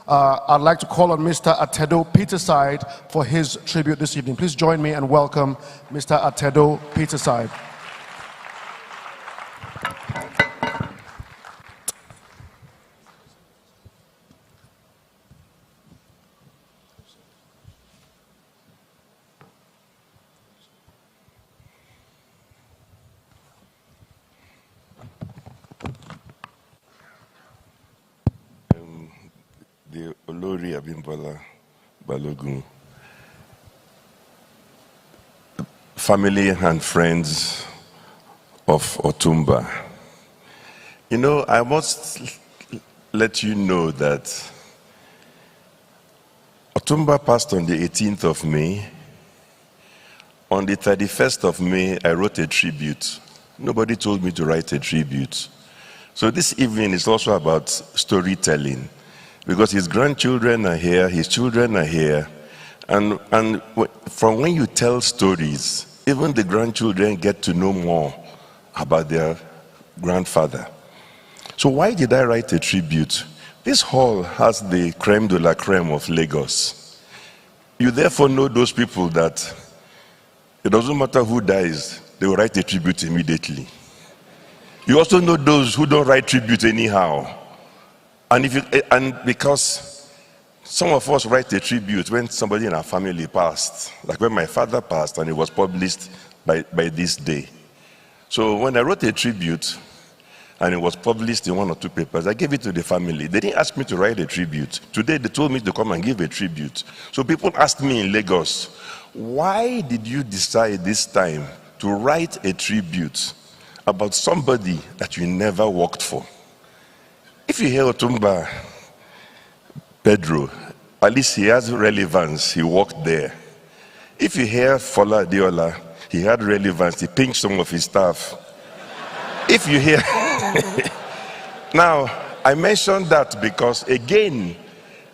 I'd like to call on Mr. Atedo Peterside for his tribute this evening. Please join me and welcome Mr. Atedo Peterside. The Olori Balogun, family and friends of Otunba. You know, I must let you know that Otunba passed on the 18th of May. On the 31st of May, I wrote a tribute. Nobody told me to write a tribute. So this evening is also about storytelling, because his grandchildren are here, his children are here, and from when you tell stories, even the grandchildren get to know more about their grandfather. So why did I write a tribute? This hall has the crème de la crème of Lagos. You therefore know those people that it doesn't matter who dies, they will write a tribute immediately. You also know those who don't write tribute anyhow. And because some of us write a tribute when somebody in our family passed, like when my father passed and it was published by this day. So when I wrote a tribute and it was published in 1 or 2 papers, I gave it to the family. They didn't ask me to write a tribute. Today they told me to come and give a tribute. So people asked me in Lagos, why did you decide this time to write a tribute about somebody that you never worked for? If you hear Otunba Pedro, at least he has relevance, he worked there. If you hear Fola Adeola, he had relevance, he pinched some of his staff. If you hear... Now, I mentioned that because, again,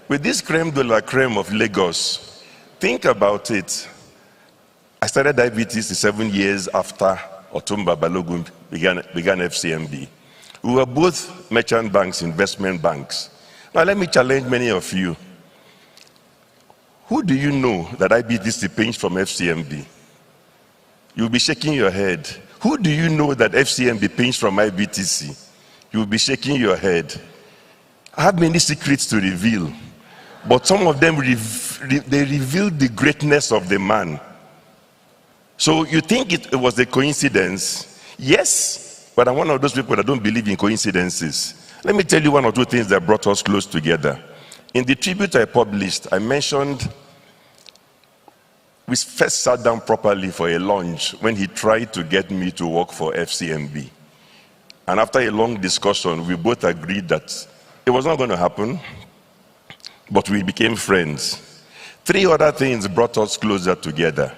with this crème de la crème of Lagos, think about it. I started diabetes 7 years after Otunba Balogun began FCMB. We were both merchant banks, investment banks. Now let me challenge many of you. Who do you know that IBTC pinched from FCMB? You'll be shaking your head. Who do you know that FCMB pinched from IBTC? You'll be shaking your head. I have many secrets to reveal, but some of them they reveal the greatness of the man. So you think it was a coincidence? Yes. But I'm one of those people that don't believe in coincidences. Let me tell you 1 or 2 things that brought us close together. In the tribute I published, I mentioned we first sat down properly for a lunch when he tried to get me to work for FCMB. And after a long discussion, we both agreed that it was not going to happen, but we became friends. 3 other things brought us closer together,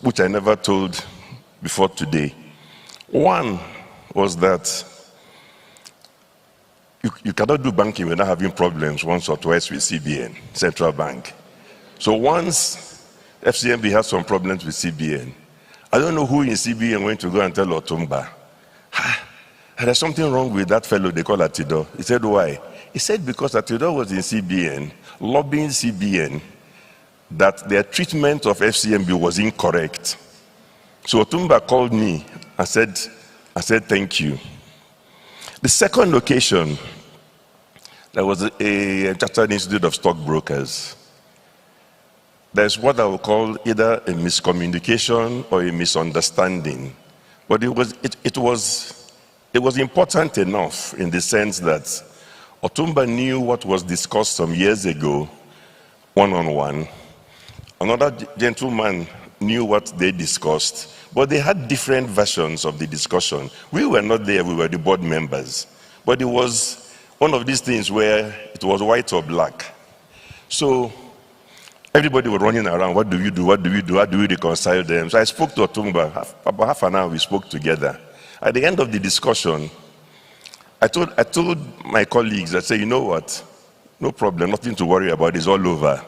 which I never told before today. One was that you cannot do banking without having problems once or twice with CBN, Central Bank. So once FCMB has some problems with CBN, I don't know who in CBN went to go and tell Otunba, there's something wrong with that fellow they call Atedo. He said, why? He said because Atedo was in CBN, lobbying CBN, that their treatment of FCMB was incorrect. So Otunba called me and said thank you. The second occasion, there was a Chartered Institute of Stockbrokers. There's what I would call either a miscommunication or a misunderstanding. But it was important enough in the sense that Otunba knew what was discussed some years ago, one-on-one. Another gentleman knew what they discussed, but they had different versions of the discussion. We were not there, we were the board members. But it was one of these things where it was white or black. So everybody was running around, what do you do, what do we do, how do we reconcile them? So I spoke to Otunba, about half an hour we spoke together. At the end of the discussion, I told my colleagues, I said, you know what, no problem, nothing to worry about, it's all over.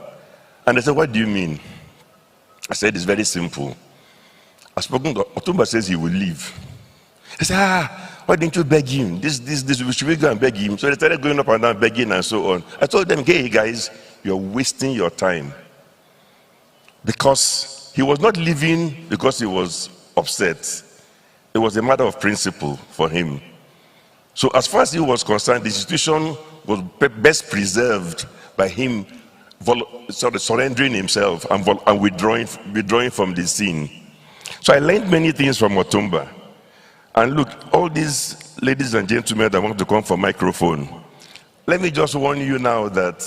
And they said, what do you mean? I said, it's very simple. I spoke to Otunba, says he will leave. I said, Why didn't you beg him? Should we go and beg him? So they started going up and down begging and so on. I told them, hey guys, you're wasting your time. Because he was not leaving because he was upset. It was a matter of principle for him. So as far as he was concerned, the institution was best preserved by him surrendering himself and withdrawing from the scene. So I learned many things from Otunba. And look, all these ladies and gentlemen that want to come for microphone, let me just warn you now that,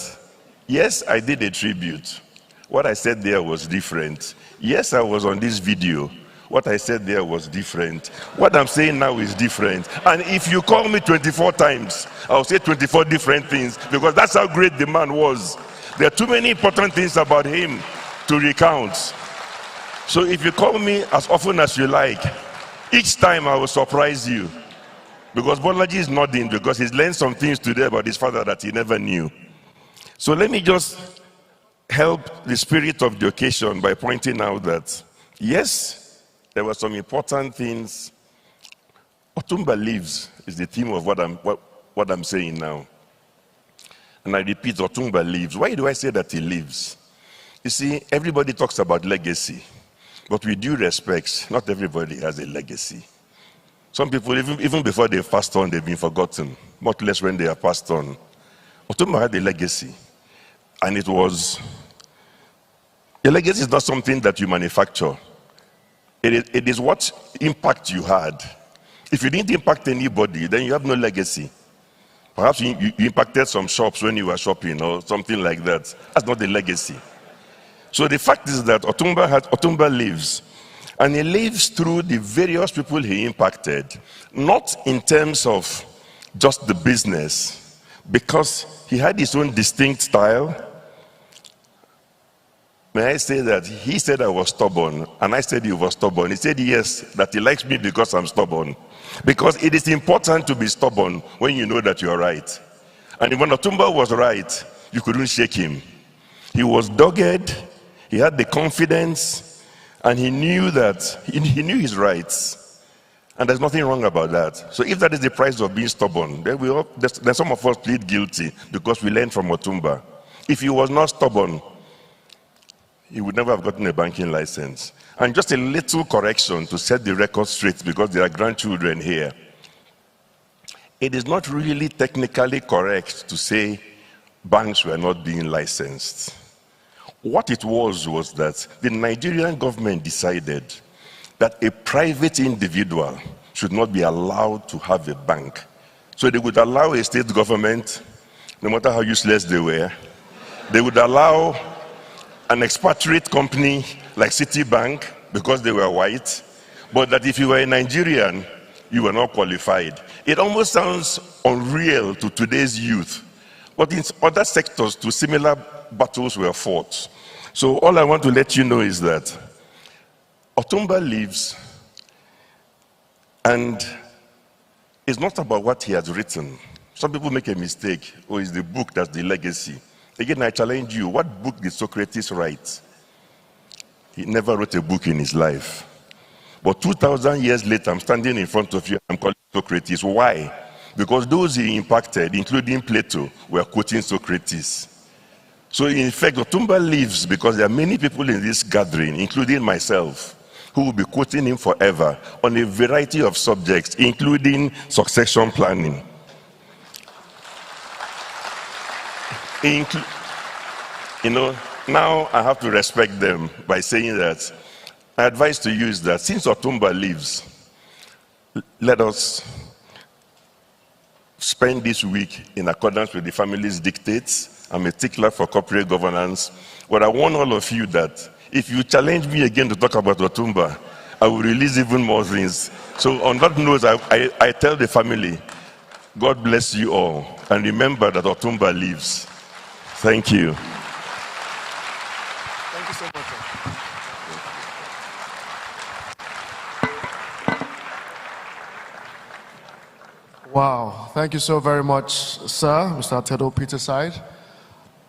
yes, I did a tribute. What I said there was different. Yes, I was on this video. What I said there was different. What I'm saying now is different. And if you call me 24 times, I'll say 24 different things, because that's how great the man was. There are too many important things about him to recount. So if you call me as often as you like, each time I will surprise you. Because Bolaji is nodding because he's learned some things today about his father that he never knew. So let me just help the spirit of the occasion by pointing out that, yes, there were some important things. Otunba lives is the theme of what I'm saying now. And I repeat, Otunba lives. Why do I say that he lives? You see, everybody talks about legacy. But with due respect, not everybody has a legacy. Some people, even before they've passed on, they've been forgotten, much less when they are passed on. Otunba had a legacy. And it was, a legacy is not something that you manufacture. It is what impact you had. If you didn't impact anybody, then you have no legacy. Perhaps you impacted some shops when you were shopping or something like that. That's not a legacy. So the fact is that Otunba lives. And he lives through the various people he impacted, not in terms of just the business, because he had his own distinct style. May I say that he said I was stubborn, and I said he was stubborn. He said yes, that he likes me because I'm stubborn. Because it is important to be stubborn when you know that you're right. And when Otunba was right, you couldn't shake him. He was dogged, he had the confidence, and he knew that, he knew his rights. And there's nothing wrong about that. So if that is the price of being stubborn, then some of us plead guilty because we learned from Otunba. If he was not stubborn, he would never have gotten a banking license. And just a little correction to set the record straight, because there are grandchildren here. It is not really technically correct to say banks were not being licensed. What it was that the Nigerian government decided that a private individual should not be allowed to have a bank. So they would allow a state government, no matter how useless they were, they would allow an expatriate company like Citibank because they were white, but that if you were a Nigerian, you were not qualified. It almost sounds unreal to today's youth, but in other sectors, too, similar battles were fought. So all I want to let you know is that Otunba lives, and it's not about what he has written. Some people make a mistake, or it's the book that's the legacy. Again, I challenge you, what book did Socrates write? He never wrote a book in his life. But 2,000 years later, I'm standing in front of you, I'm calling Socrates. Why? Because those he impacted, including Plato, were quoting Socrates. So in fact, Otunba lives because there are many people in this gathering, including myself, who will be quoting him forever on a variety of subjects, including succession planning. Now I have to respect them by saying that my advice to you is that since Otunba lives, let us spend this week in accordance with the family's dictates. I'm a stickler for corporate governance. But I warn all of you that if you challenge me again to talk about Otunba, I will release even more things. So on that note, I tell the family, God bless you all. And remember that Otunba lives. Thank you. Thank you so much. Wow, thank you so very much, sir, Mr. Atedo, Peterside.